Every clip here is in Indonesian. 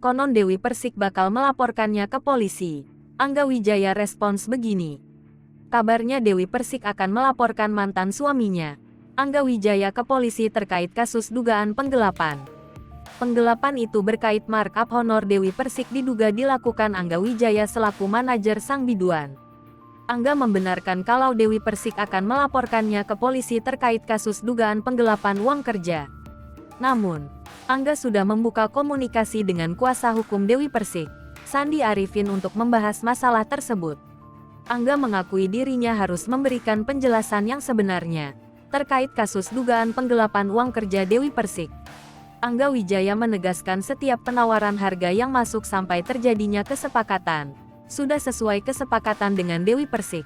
Konon Dewi Persik bakal melaporkannya ke polisi. Angga Wijaya respons begini. Kabarnya Dewi Persik akan melaporkan mantan suaminya, Angga Wijaya, ke polisi terkait kasus dugaan penggelapan. Penggelapan itu berkait markup honor Dewi Persik diduga dilakukan Angga Wijaya selaku manajer sang biduan. Angga membenarkan kalau Dewi Persik akan melaporkannya ke polisi terkait kasus dugaan penggelapan uang kerja. Namun, Angga sudah membuka komunikasi dengan kuasa hukum Dewi Persik, Sandi Arifin, untuk membahas masalah tersebut. Angga mengakui dirinya harus memberikan penjelasan yang sebenarnya terkait kasus dugaan penggelapan uang kerja Dewi Persik. Angga Wijaya menegaskan setiap penawaran harga yang masuk sampai terjadinya kesepakatan sudah sesuai kesepakatan dengan Dewi Persik.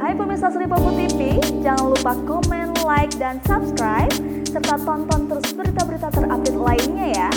Hai pemirsa Sri Popo TV, jangan lupa komen, like, dan subscribe, serta tonton terus berita-berita terupdate lainnya ya.